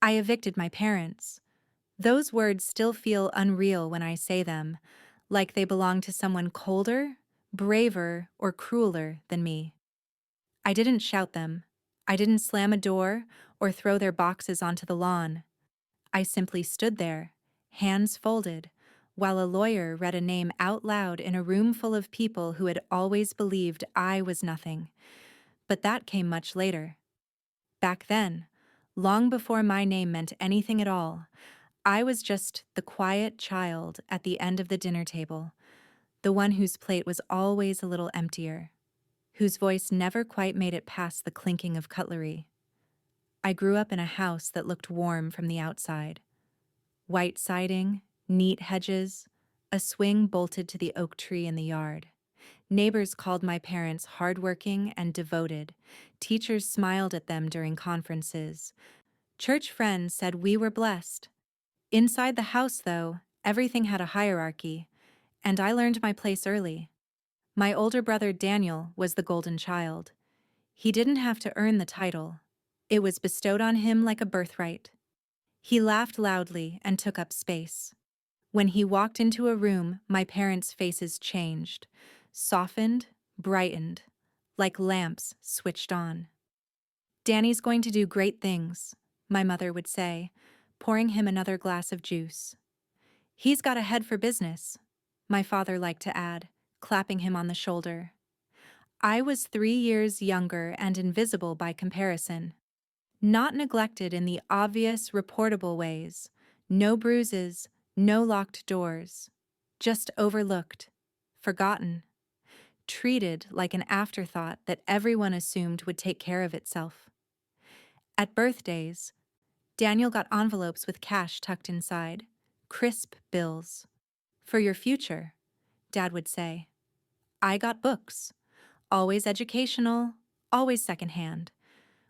I evicted my parents. Those words still feel unreal when I say them, like they belong to someone colder, braver, or crueler than me. I didn't shout them. I didn't slam a door or throw their boxes onto the lawn. I simply stood there, hands folded, while a lawyer read a name out loud in a room full of people who had always believed I was nothing. But that came much later. Back then, long before my name meant anything at all, I was just the quiet child at the end of the dinner table, the one whose plate was always a little emptier, whose voice never quite made it past the clinking of cutlery. I grew up in a house that looked warm from the outside. White siding, neat hedges, a swing bolted to the oak tree in the yard. Neighbors called my parents hardworking and devoted. Teachers smiled at them during conferences. Church friends said we were blessed. Inside the house, though, everything had a hierarchy, and I learned my place early. My older brother Daniel was the golden child. He didn't have to earn the title. It was bestowed on him like a birthright. He laughed loudly and took up space. When he walked into a room, my parents' faces changed, softened, brightened, like lamps switched on. "Danny's going to do great things," my mother would say, pouring him another glass of juice. "He's got a head for business," my father liked to add, clapping him on the shoulder. I was 3 years younger and invisible by comparison. Not neglected in the obvious, reportable ways. No bruises, no locked doors. Just overlooked, forgotten, treated like an afterthought that everyone assumed would take care of itself. At birthdays, Daniel got envelopes with cash tucked inside, crisp bills. "For your future," Dad would say. I got books, always educational, always secondhand.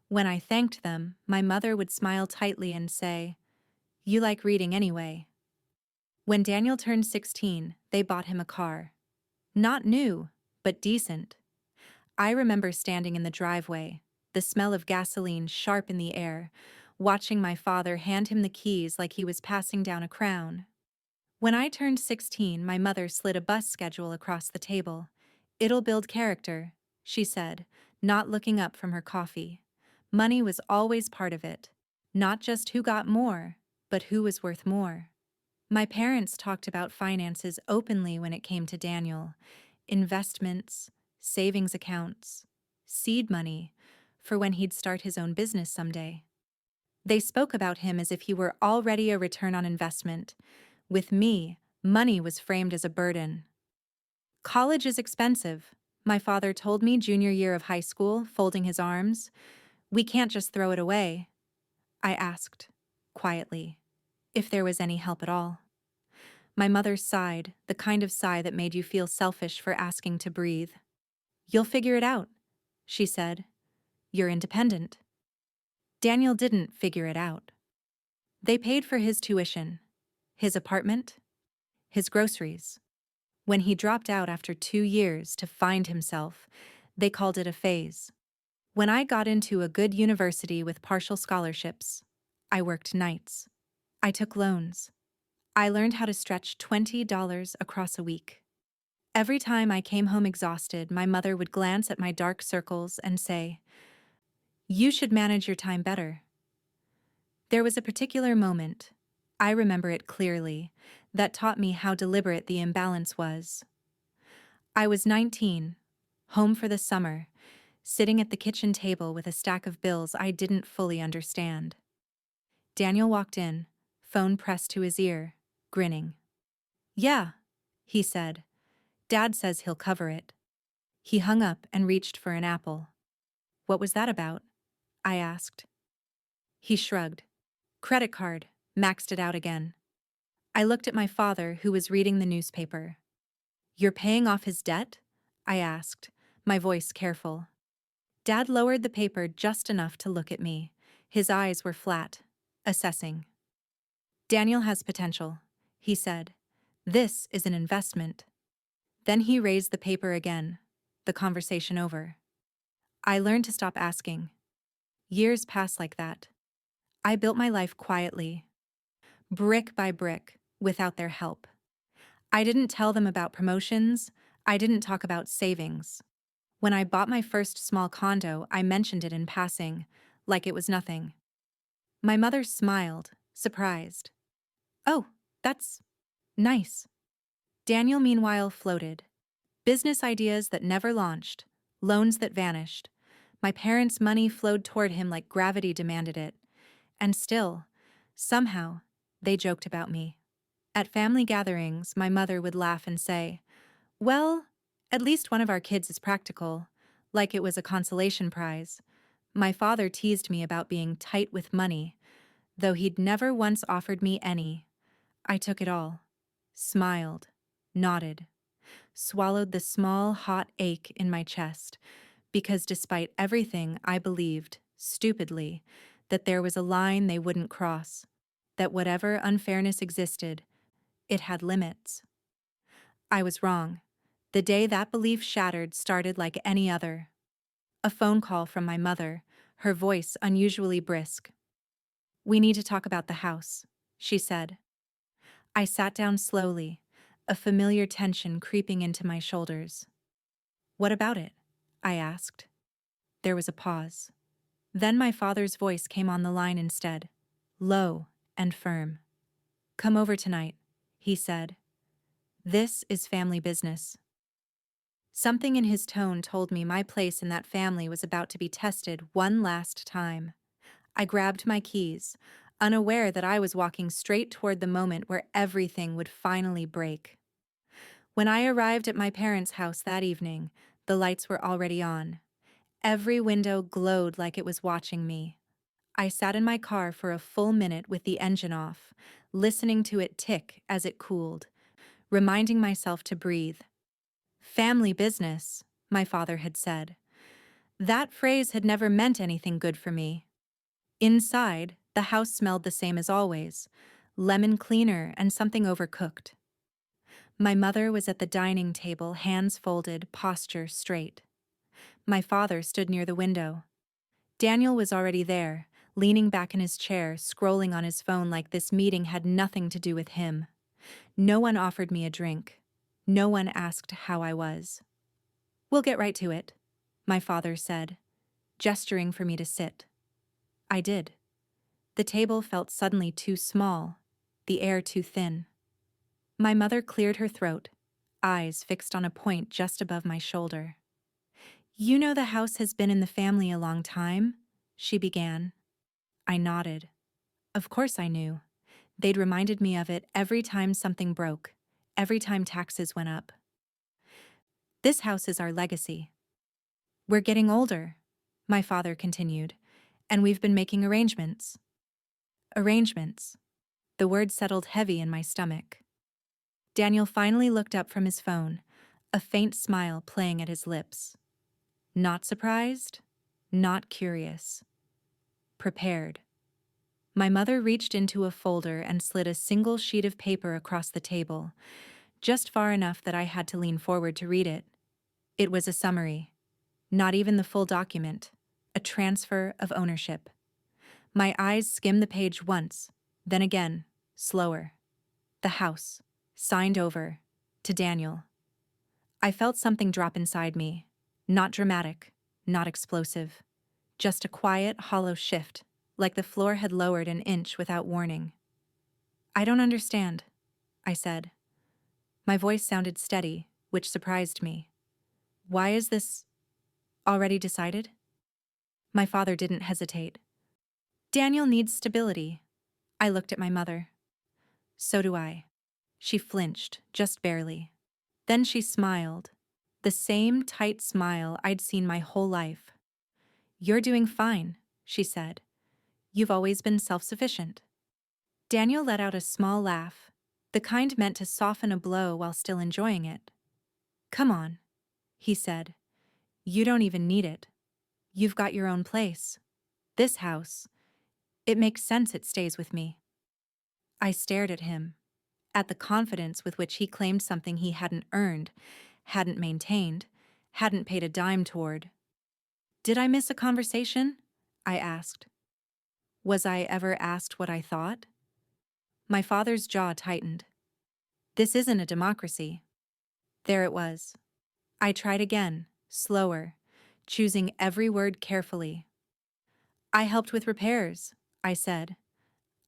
When I thanked them, my mother would smile tightly and say, "You like reading anyway." When Daniel turned 16, they bought him a car. Not new, but decent. I remember standing in the driveway, the smell of gasoline sharp in the air, watching my father hand him the keys like he was passing down a crown. When I turned 16, my mother slid a bus schedule across the table. "It'll build character," she said, not looking up from her coffee. Money was always part of it. Not just who got more, but who was worth more. My parents talked about finances openly when it came to Daniel. Investments, savings accounts, seed money, for when he'd start his own business someday. They spoke about him as if he were already a return on investment. With me, money was framed as a burden. "College is expensive," my father told me junior year of high school, folding his arms. "We can't just throw it away." I asked, quietly, if there was any help at all. My mother sighed, the kind of sigh that made you feel selfish for asking to breathe. "You'll figure it out," she said. "You're independent." Daniel didn't figure it out. They paid for his tuition, his apartment, his groceries. When he dropped out after 2 years to find himself, they called it a phase. When I got into a good university with partial scholarships, I worked nights. I took loans. I learned how to stretch $20 across a week. Every time I came home exhausted, my mother would glance at my dark circles and say, "You should manage your time better." There was a particular moment, I remember it clearly, that taught me how deliberate the imbalance was. I was 19, home for the summer, sitting at the kitchen table with a stack of bills I didn't fully understand. Daniel walked in, phone pressed to his ear, grinning. "Yeah," he said. "Dad says he'll cover it." He hung up and reached for an apple. "What was that about?" I asked. He shrugged. "Credit card, maxed it out again." I looked at my father, who was reading the newspaper. "You're paying off his debt?" I asked, my voice careful. Dad lowered the paper just enough to look at me. His eyes were flat, assessing. "Daniel has potential," he said. "This is an investment." Then he raised the paper again, the conversation over. I learned to stop asking. Years pass like that. I built my life quietly, brick by brick, without their help. I didn't tell them about promotions. I didn't talk about savings. When I bought my first small condo, I mentioned it in passing, like it was nothing. My mother smiled, surprised. Oh, that's nice. Daniel, meanwhile, floated. Business ideas that never launched, loans that vanished. My parents' money flowed toward him like gravity demanded it. And still, somehow, they joked about me. At family gatherings, my mother would laugh and say, "Well, at least one of our kids is practical," like it was a consolation prize. My father teased me about being tight with money, though he'd never once offered me any. I took it all, smiled, nodded, swallowed the small, hot ache in my chest, because despite everything, I believed, stupidly, that there was a line they wouldn't cross, that whatever unfairness existed, it had limits. I was wrong. The day that belief shattered started like any other. A phone call from my mother, her voice unusually brisk. "We need to talk about the house," she said. I sat down slowly, a familiar tension creeping into my shoulders. "What about it?" I asked. There was a pause. Then my father's voice came on the line instead, low and firm. "Come over tonight," he said. "This is family business." Something in his tone told me my place in that family was about to be tested one last time. I grabbed my keys, unaware that I was walking straight toward the moment where everything would finally break. When I arrived at my parents' house that evening, the lights were already on. Every window glowed like it was watching me. I sat in my car for a full minute with the engine off, listening to it tick as it cooled, reminding myself to breathe. Family business, my father had said. That phrase had never meant anything good for me. Inside, the house smelled the same as always, lemon cleaner and something overcooked. My mother was at the dining table, hands folded, posture straight. My father stood near the window. Daniel was already there, leaning back in his chair, scrolling on his phone like this meeting had nothing to do with him. No one offered me a drink. No one asked how I was. "We'll get right to it," my father said, gesturing for me to sit. I did. The table felt suddenly too small, the air too thin. My mother cleared her throat, eyes fixed on a point just above my shoulder. "You know the house has been in the family a long time?" she began. I nodded. Of course I knew. They'd reminded me of it every time something broke, every time taxes went up. "This house is our legacy. We're getting older," my father continued, "and we've been making arrangements." Arrangements. The word settled heavy in my stomach. Daniel finally looked up from his phone, a faint smile playing at his lips. Not surprised, not curious. Prepared. My mother reached into a folder and slid a single sheet of paper across the table, just far enough that I had to lean forward to read it. It was a summary. Not even the full document. A transfer of ownership. My eyes skimmed the page once, then again, slower. The house. Signed over. To Daniel. I felt something drop inside me. Not dramatic, not explosive. Just a quiet, hollow shift, like the floor had lowered an inch without warning. "I don't understand," I said. My voice sounded steady, which surprised me. "Why is this already decided?" My father didn't hesitate. "Daniel needs stability." I looked at my mother. "So do I." She flinched, just barely. Then she smiled. The same tight smile I'd seen my whole life. "You're doing fine," she said. "You've always been self-sufficient." Daniel let out a small laugh, the kind meant to soften a blow while still enjoying it. "Come on," he said. "You don't even need it. You've got your own place. This house. It makes sense it stays with me." I stared at him, at the confidence with which he claimed something he hadn't earned, hadn't maintained, hadn't paid a dime toward. "Did I miss a conversation?" I asked. Was I ever asked what I thought? My father's jaw tightened. This isn't a democracy. There it was. I tried again, slower, choosing every word carefully. I helped with repairs, I said.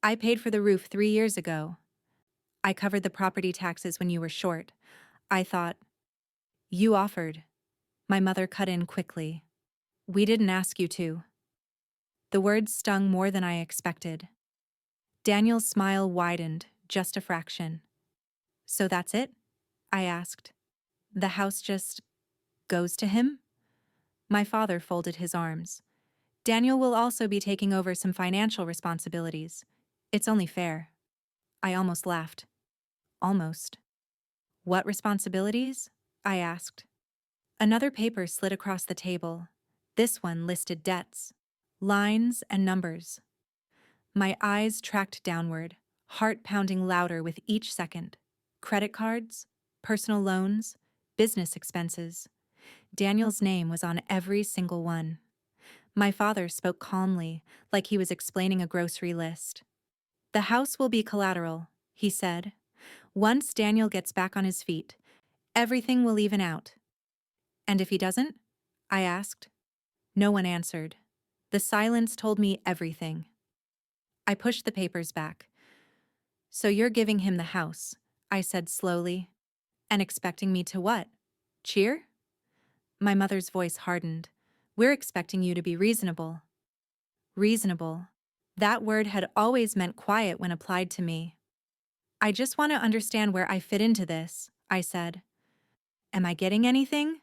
I paid for the roof 3 years ago. I covered the property taxes when you were short. I thought, you offered. My mother cut in quickly. We didn't ask you to. The words stung more than I expected. Daniel's smile widened, just a fraction. So that's it? I asked. The house just goes to him? My father folded his arms. Daniel will also be taking over some financial responsibilities. It's only fair. I almost laughed. Almost. What responsibilities? I asked. Another paper slid across the table. This one listed debts, lines, and numbers. My eyes tracked downward, heart pounding louder with each second. Credit cards, personal loans, business expenses. Daniel's name was on every single one. My father spoke calmly, like he was explaining a grocery list. The house will be collateral, he said. Once Daniel gets back on his feet, everything will even out. And if he doesn't? I asked. No one answered. The silence told me everything. I pushed the papers back. So you're giving him the house, I said slowly. And expecting me to what? Cheer? My mother's voice hardened. We're expecting you to be reasonable. Reasonable. That word had always meant quiet when applied to me. I just want to understand where I fit into this, I said. Am I getting anything?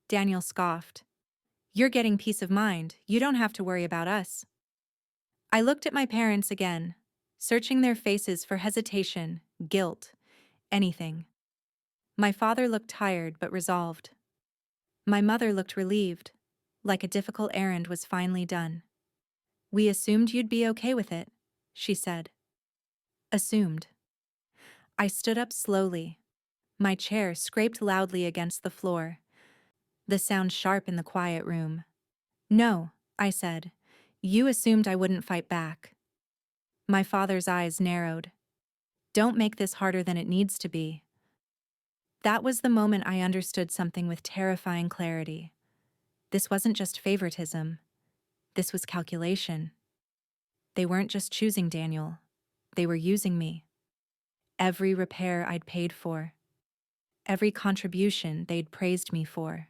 Daniel scoffed. You're getting peace of mind. You don't have to worry about us. I looked at my parents again, searching their faces for hesitation, guilt, anything. My father looked tired but resolved. My mother looked relieved, like a difficult errand was finally done. We assumed you'd be okay with it, she said. Assumed. I stood up slowly. My chair scraped loudly against the floor, the sound sharp in the quiet room. No, I said. You assumed I wouldn't fight back. My father's eyes narrowed. Don't make this harder than it needs to be. That was the moment I understood something with terrifying clarity. This wasn't just favoritism. This was calculation. They weren't just choosing Daniel. They were using me. Every repair I'd paid for. Every contribution they'd praised me for.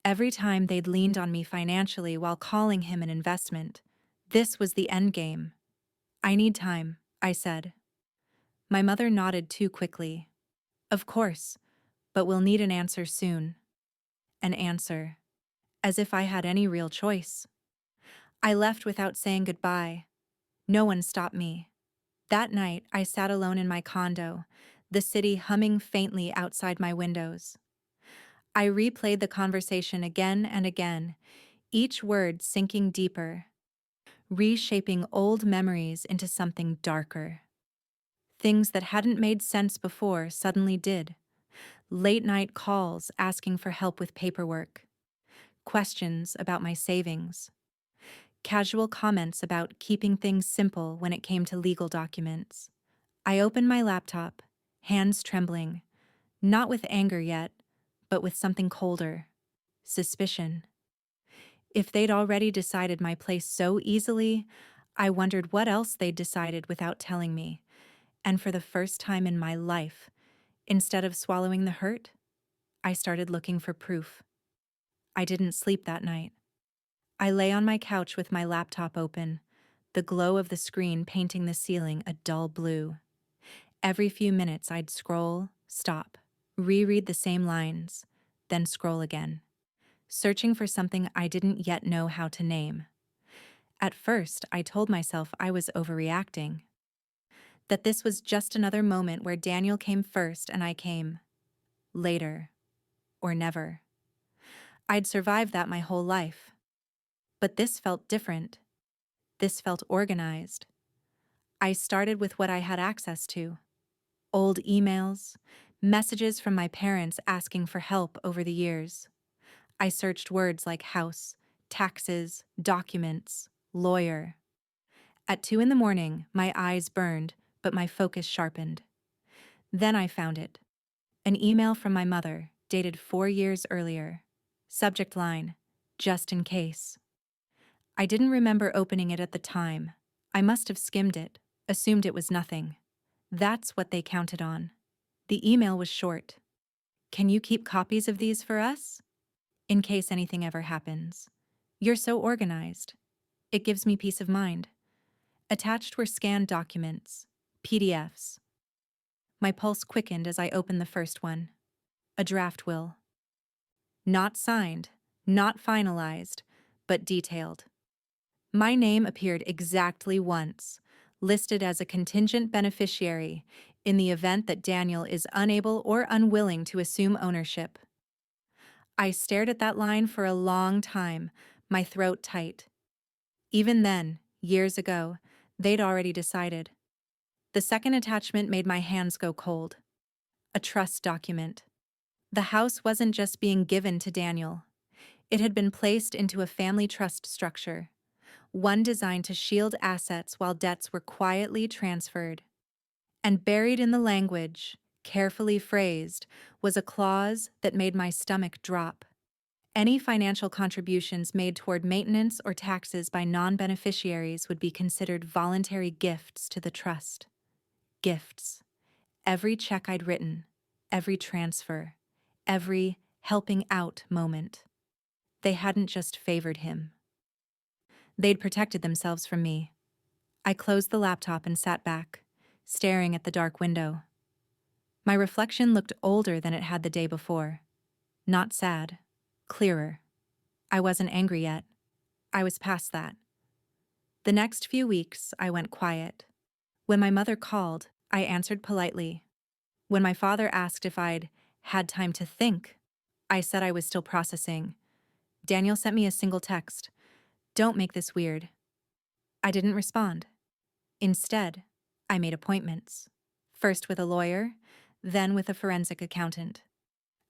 Every time they'd leaned on me financially while calling him an investment. This was the endgame. I need time, I said. My mother nodded too quickly. Of course, but we'll need an answer soon. An answer. As if I had any real choice. I left without saying goodbye. No one stopped me. That night, I sat alone in my condo, the city humming faintly outside my windows. I replayed the conversation again and again, each word sinking deeper, reshaping old memories into something darker. Things that hadn't made sense before suddenly did. Late-night calls asking for help with paperwork. Questions about my savings. Casual comments about keeping things simple when it came to legal documents. I opened my laptop, hands trembling, not with anger yet, but with something colder. Suspicion. If they'd already decided my place so easily, I wondered what else they'd decided without telling me. And for the first time in my life, instead of swallowing the hurt, I started looking for proof. I didn't sleep that night. I lay on my couch with my laptop open, the glow of the screen painting the ceiling a dull blue. Every few minutes I'd scroll, stop, reread the same lines, then scroll again, searching for something I didn't yet know how to name. At first, I told myself I was overreacting, that this was just another moment where Daniel came first and I came later, or never. I'd survived that my whole life. But this felt different. This felt organized. I started with what I had access to. Old emails, messages from my parents asking for help over the years. I searched words like house, taxes, documents, lawyer. At 2 in the morning, my eyes burned, but my focus sharpened. Then I found it. An email from my mother, dated 4 years earlier. Subject line, just in case. I didn't remember opening it at the time. I must have skimmed it, assumed it was nothing. That's what they counted on. The email was short. Can you keep copies of these for us? In case anything ever happens. You're so organized. It gives me peace of mind. Attached were scanned documents, PDFs. My pulse quickened as I opened the first one. A draft will. Not signed, not finalized, but detailed. My name appeared exactly once, listed as a contingent beneficiary in the event that Daniel is unable or unwilling to assume ownership. I stared at that line for a long time, my throat tight. Even then, years ago, they'd already decided. The second attachment made my hands go cold. A trust document. The house wasn't just being given to Daniel. It had been placed into a family trust structure, one designed to shield assets while debts were quietly transferred. And buried in the language, carefully phrased, was a clause that made my stomach drop. Any financial contributions made toward maintenance or taxes by non-beneficiaries would be considered voluntary gifts to the trust. Gifts. Every check I'd written, every transfer, every helping out moment. They hadn't just favored him. They'd protected themselves from me. I closed the laptop and sat back, staring at the dark window. My reflection looked older than it had the day before. Not sad, clearer. I wasn't angry yet. I was past that. The next few weeks, I went quiet. When my mother called, I answered politely. When my father asked if I'd had time to think, I said I was still processing. Daniel sent me a single text. Don't make this weird. I didn't respond. Instead, I made appointments. First with a lawyer, then with a forensic accountant.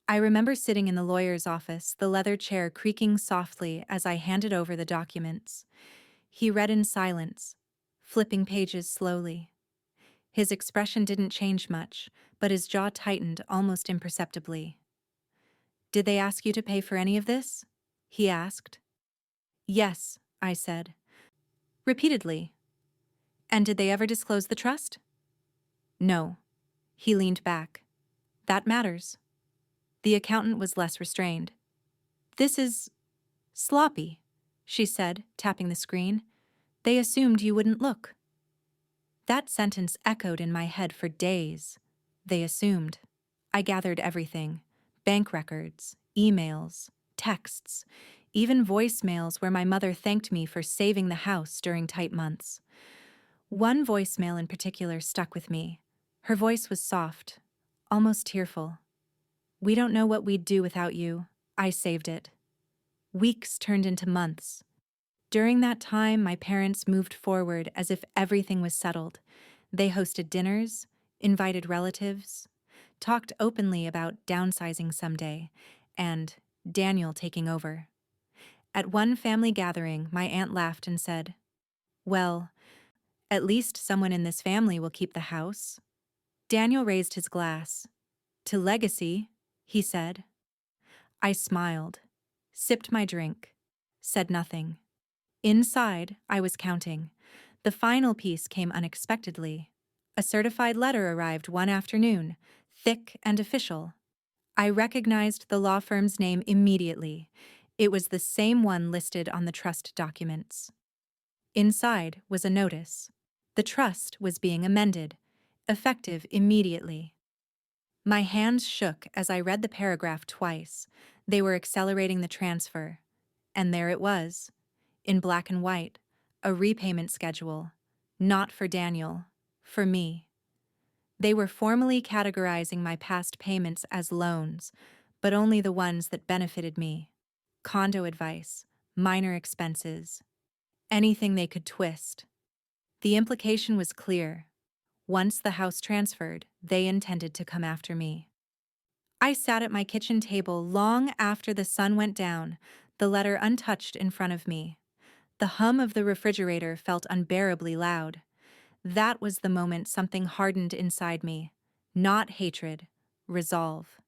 I remember sitting in the lawyer's office, the leather chair creaking softly as I handed over the documents. He read in silence, flipping pages slowly. His expression didn't change much, but his jaw tightened almost imperceptibly. "Did they ask you to pay for any of this?" he asked. "Yes," I said. "Repeatedly." "And did they ever disclose the trust?" "No." He leaned back. "That matters." The accountant was less restrained. "This is sloppy," she said, tapping the screen. "They assumed you wouldn't look." That sentence echoed in my head for days. They assumed. I gathered everything: bank records, emails, texts, even voicemails where my mother thanked me for saving the house during tight months. One voicemail in particular stuck with me. Her voice was soft, almost tearful. "We don't know what we'd do without you. I saved it." Weeks turned into months. During that time, my parents moved forward as if everything was settled. They hosted dinners, invited relatives, talked openly about downsizing someday, and Daniel taking over. At one family gathering, my aunt laughed and said, "Well, at least someone in this family will keep the house." Daniel raised his glass. "To legacy," he said. I smiled, sipped my drink, said nothing. Inside, I was counting. The final piece came unexpectedly. A certified letter arrived one afternoon, thick and official. I recognized the law firm's name immediately. It was the same one listed on the trust documents. Inside was a notice. The trust was being amended, effective immediately. My hands shook as I read the paragraph twice. They were accelerating the transfer. And there it was, in black and white, a repayment schedule. Not for Daniel, for me. They were formally categorizing my past payments as loans, but only the ones that benefited me. Condo advice, minor expenses, anything they could twist. The implication was clear. Once the house transferred, they intended to come after me. I sat at my kitchen table long after the sun went down, the letter untouched in front of me. The hum of the refrigerator felt unbearably loud. That was the moment something hardened inside me. Not hatred, resolve.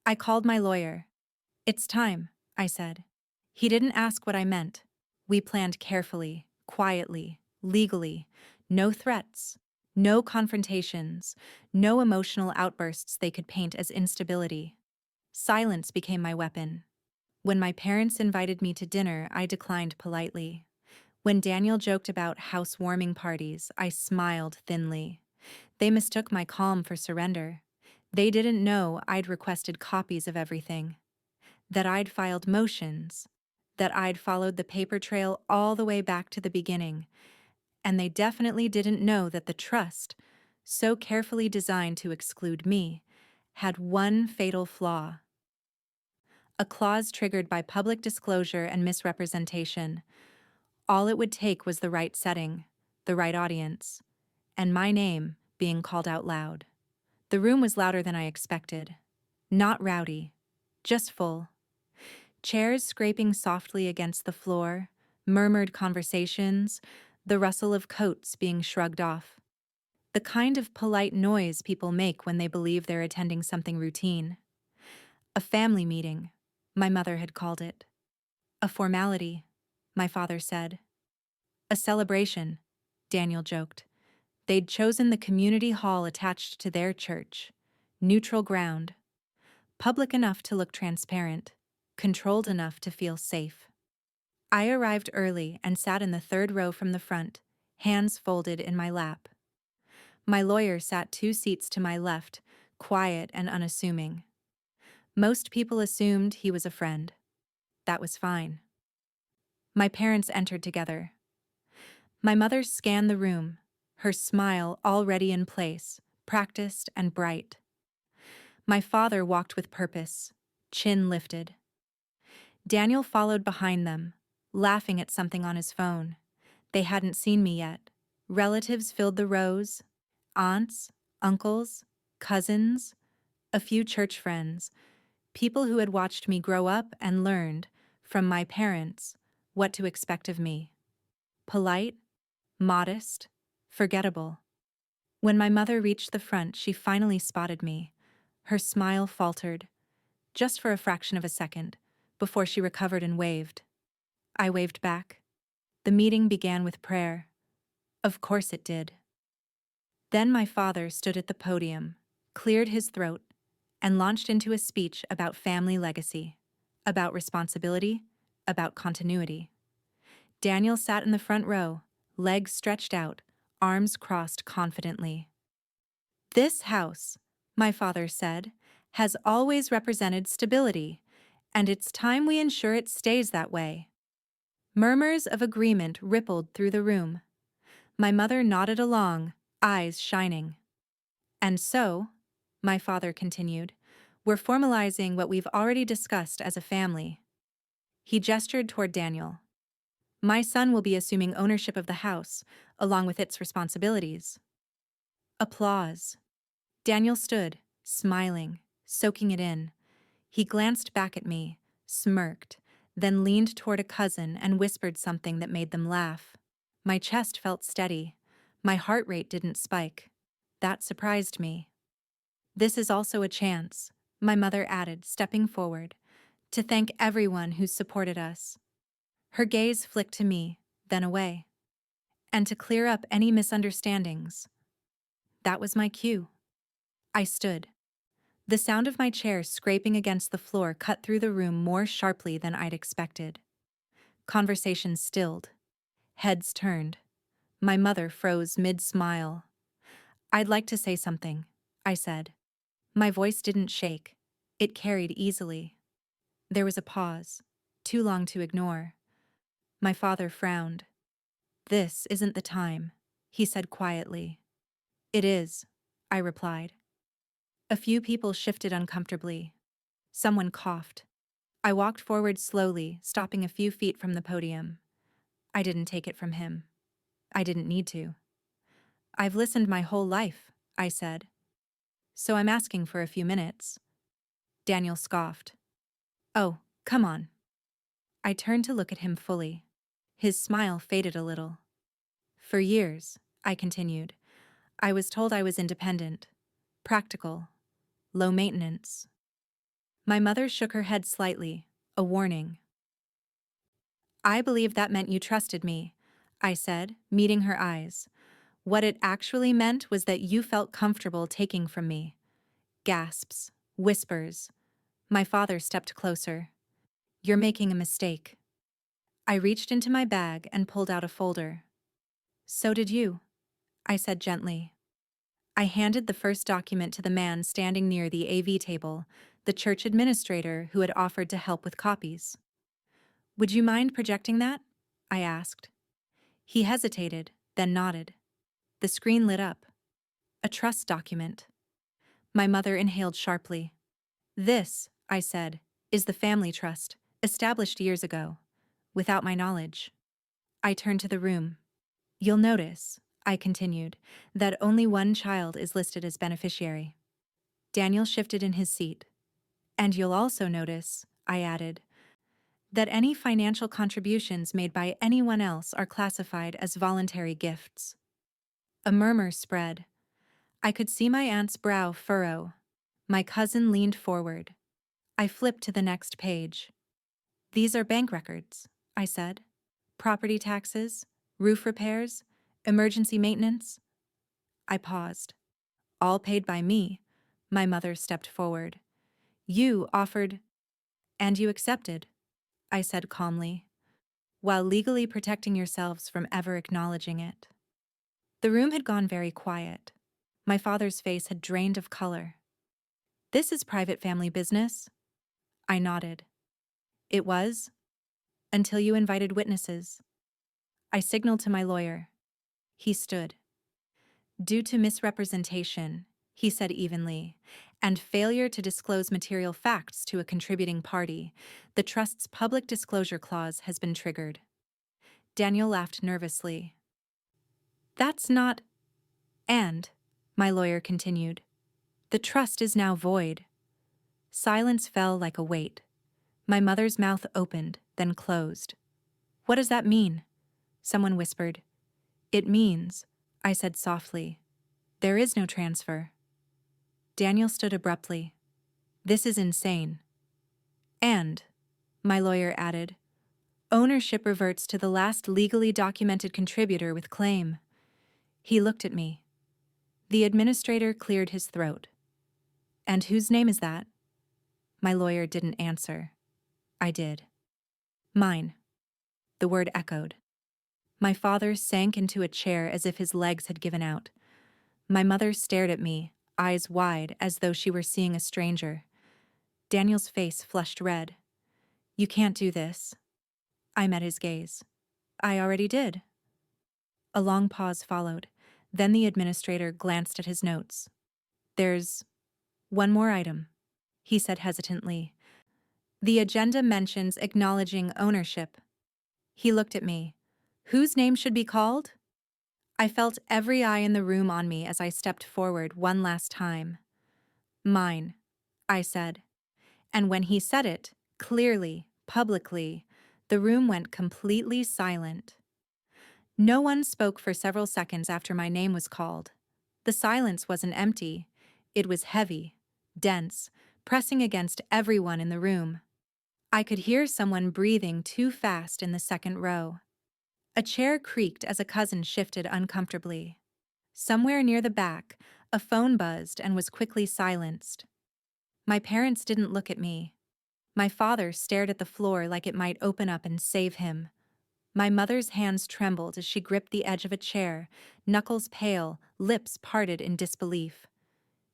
I called my lawyer. "It's time," I said. He didn't ask what I meant. We planned carefully, quietly, legally. No threats, no confrontations, no emotional outbursts they could paint as instability. Silence became my weapon. When my parents invited me to dinner, I declined politely. When Daniel joked about housewarming parties, I smiled thinly. They mistook my calm for surrender. They didn't know I'd requested copies of everything, that I'd filed motions, that I'd followed the paper trail all the way back to the beginning, and they definitely didn't know that the trust, so carefully designed to exclude me, had one fatal flaw. A clause triggered by public disclosure and misrepresentation. All it would take was the right setting, the right audience, and my name being called out loud. The room was louder than I expected. Not rowdy, just full. Chairs scraping softly against the floor, murmured conversations, the rustle of coats being shrugged off. The kind of polite noise people make when they believe they're attending something routine. A family meeting, my mother had called it. A formality, my father said. A celebration, Daniel joked. They'd chosen the community hall attached to their church. Neutral ground. Public enough to look transparent. Controlled enough to feel safe. I arrived early and sat in the third row from the front, hands folded in my lap. My lawyer sat 2 seats to my left, quiet and unassuming. Most people assumed he was a friend. That was fine. My parents entered together. My mother scanned the room, her smile already in place, practiced and bright. My father walked with purpose, chin lifted. Daniel followed behind them, laughing at something on his phone. They hadn't seen me yet. Relatives filled the rows, aunts, uncles, cousins, a few church friends, people who had watched me grow up and learned, from my parents, what to expect of me. Polite, modest, forgettable. When my mother reached the front, she finally spotted me. Her smile faltered, just for a fraction of a second, before she recovered and waved. I waved back. The meeting began with prayer. Of course it did. Then my father stood at the podium, cleared his throat, and launched into a speech about family legacy, about responsibility, about continuity. Daniel sat in the front row, legs stretched out, arms crossed confidently. "This house," my father said, "has always represented stability, and it's time we ensure it stays that way." Murmurs of agreement rippled through the room. My mother nodded along, eyes shining. "And so," my father continued, "we're formalizing what we've already discussed as a family." He gestured toward Daniel. "My son will be assuming ownership of the house, along with its responsibilities." Applause. Daniel stood, smiling, soaking it in. He glanced back at me, smirked, then leaned toward a cousin and whispered something that made them laugh. My chest felt steady. My heart rate didn't spike. That surprised me. "This is also a chance," my mother added, stepping forward, "to thank everyone who's supported us." Her gaze flicked to me, then away. "And to clear up any misunderstandings." That was my cue. I stood. The sound of my chair scraping against the floor cut through the room more sharply than I'd expected. Conversation stilled. Heads turned. My mother froze mid-smile. "I'd like to say something," I said. My voice didn't shake. It carried easily. There was a pause, too long to ignore. My father frowned. "This isn't the time," he said quietly. "It is," I replied. A few people shifted uncomfortably. Someone coughed. I walked forward slowly, stopping a few feet from the podium. I didn't take it from him. I didn't need to. "I've listened my whole life," I said. "So I'm asking for a few minutes." Daniel scoffed. "Oh, come on." I turned to look at him fully. His smile faded a little. For years, I continued, I was told I was independent, practical, low maintenance. My mother shook her head slightly, a warning. I believed that meant you trusted me, I said, meeting her eyes. What it actually meant was that you felt comfortable taking from me. Gasps, whispers. My father stepped closer. You're making a mistake. I reached into my bag and pulled out a folder. So did you, I said gently. I handed the first document to the man standing near the AV table, the church administrator who had offered to help with copies. Would you mind projecting that? I asked. He hesitated, then nodded. The screen lit up. A trust document. My mother inhaled sharply. This, I said, is the family trust, established years ago, without my knowledge. I turned to the room. You'll notice, I continued, that only one child is listed as beneficiary. Daniel shifted in his seat. And you'll also notice, I added, that any financial contributions made by anyone else are classified as voluntary gifts. A murmur spread. I could see my aunt's brow furrow. My cousin leaned forward. I flipped to the next page. These are bank records, I said. Property taxes, roof repairs, emergency maintenance. I paused. All paid by me. My mother stepped forward. You offered, and you accepted, I said calmly, while legally protecting yourselves from ever acknowledging it. The room had gone very quiet. My father's face had drained of color. This is private family business. I nodded. It was, until you invited witnesses. I signaled to my lawyer. He stood. Due to misrepresentation, he said evenly, and failure to disclose material facts to a contributing party, the trust's public disclosure clause has been triggered. Daniel laughed nervously. That's not... And, my lawyer continued, the trust is now void. Silence fell like a weight. My mother's mouth opened, then closed. What does that mean? Someone whispered. It means, I said softly, there is no transfer. Daniel stood abruptly. This is insane. And, my lawyer added, ownership reverts to the last legally documented contributor with claim. He looked at me. The administrator cleared his throat. And whose name is that? My lawyer didn't answer. I did. Mine. The word echoed. My father sank into a chair as if his legs had given out. My mother stared at me, eyes wide as though she were seeing a stranger. Daniel's face flushed red. You can't do this. I met his gaze. I already did. A long pause followed. Then the administrator glanced at his notes. There's one more item, he said hesitantly. The agenda mentions acknowledging ownership. He looked at me. Whose name should be called? I felt every eye in the room on me as I stepped forward one last time. Mine, I said. And when he said it, clearly, publicly, the room went completely silent. No one spoke for several seconds after my name was called. The silence wasn't empty. It was heavy, dense, pressing against everyone in the room. I could hear someone breathing too fast in the second row. A chair creaked as a cousin shifted uncomfortably. Somewhere near the back, a phone buzzed and was quickly silenced. My parents didn't look at me. My father stared at the floor like it might open up and save him. My mother's hands trembled as she gripped the edge of a chair, knuckles pale, lips parted in disbelief.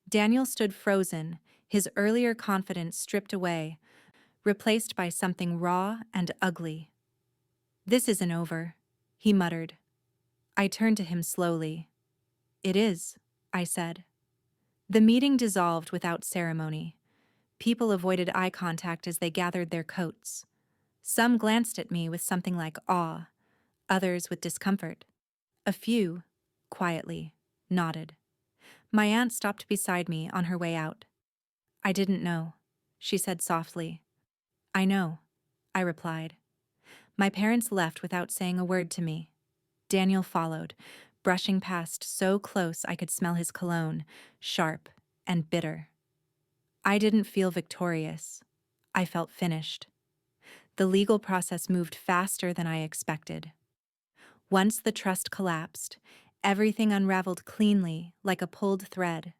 Daniel stood frozen, his earlier confidence stripped away, replaced by something raw and ugly. This isn't over, he muttered. I turned to him slowly. It is, I said. The meeting dissolved without ceremony. People avoided eye contact as they gathered their coats. Some glanced at me with something like awe, others with discomfort. A few, quietly, nodded. My aunt stopped beside me on her way out. I didn't know, she said softly. I know, I replied. My parents left without saying a word to me. Daniel followed, brushing past so close I could smell his cologne, sharp and bitter. I didn't feel victorious. I felt finished. The legal process moved faster than I expected. Once the trust collapsed, everything unraveled cleanly like a pulled thread.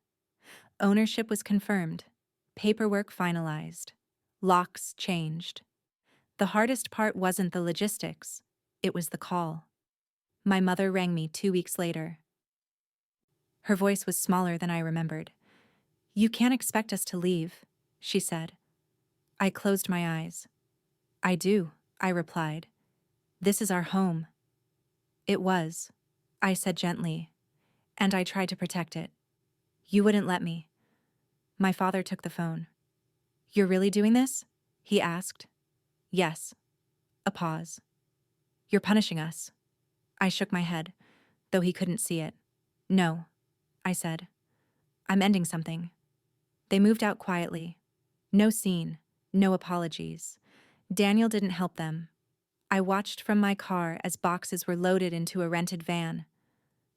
Ownership was confirmed, paperwork finalized, locks changed. The hardest part wasn't the logistics, it was the call. My mother rang me 2 weeks later. Her voice was smaller than I remembered. "You can't expect us to leave," she said. I closed my eyes. "I do," I replied. "This is our home." "It was," I said gently, and I tried to protect it. "You wouldn't let me." My father took the phone. "You're really doing this?" he asked. "Yes." A pause. "You're punishing us." I shook my head, though he couldn't see it. "No," I said. "I'm ending something." They moved out quietly. No scene, no apologies. Daniel didn't help them. I watched from my car as boxes were loaded into a rented van.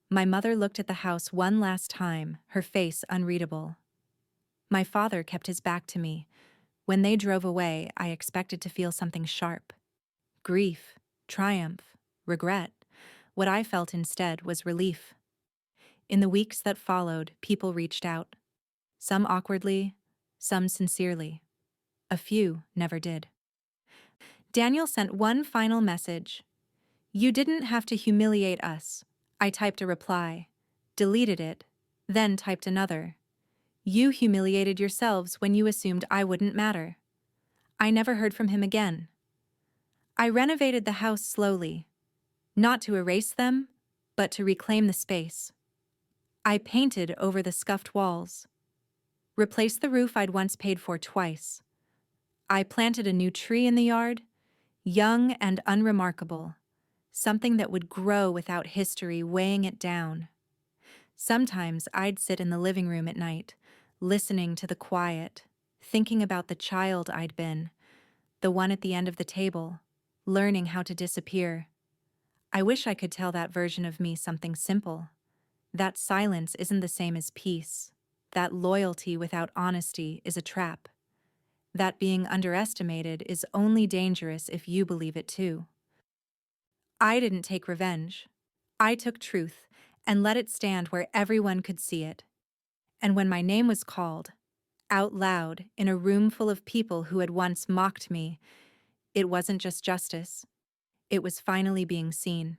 My mother looked at the house one last time, her face unreadable. My father kept his back to me. When they drove away, I expected to feel something sharp. Grief, triumph, regret. What I felt instead was relief. In the weeks that followed, people reached out. Some awkwardly, some sincerely. A few never did. Daniel sent one final message. "You didn't have to humiliate us." I typed a reply, deleted it, then typed another. "You humiliated yourselves when you assumed I wouldn't matter." I never heard from him again. I renovated the house slowly, not to erase them, but to reclaim the space. I painted over the scuffed walls, replaced the roof I'd once paid for twice. I planted a new tree in the yard, young and unremarkable, something that would grow without history weighing it down. Sometimes I'd sit in the living room at night, listening to the quiet, thinking about the child I'd been, the one at the end of the table, learning how to disappear. I wish I could tell that version of me something simple. That silence isn't the same as peace. That loyalty without honesty is a trap. That being underestimated is only dangerous if you believe it too. I didn't take revenge. I took truth and let it stand where everyone could see it. And when my name was called, out loud in a room full of people who had once mocked me, it wasn't just justice. It was finally being seen.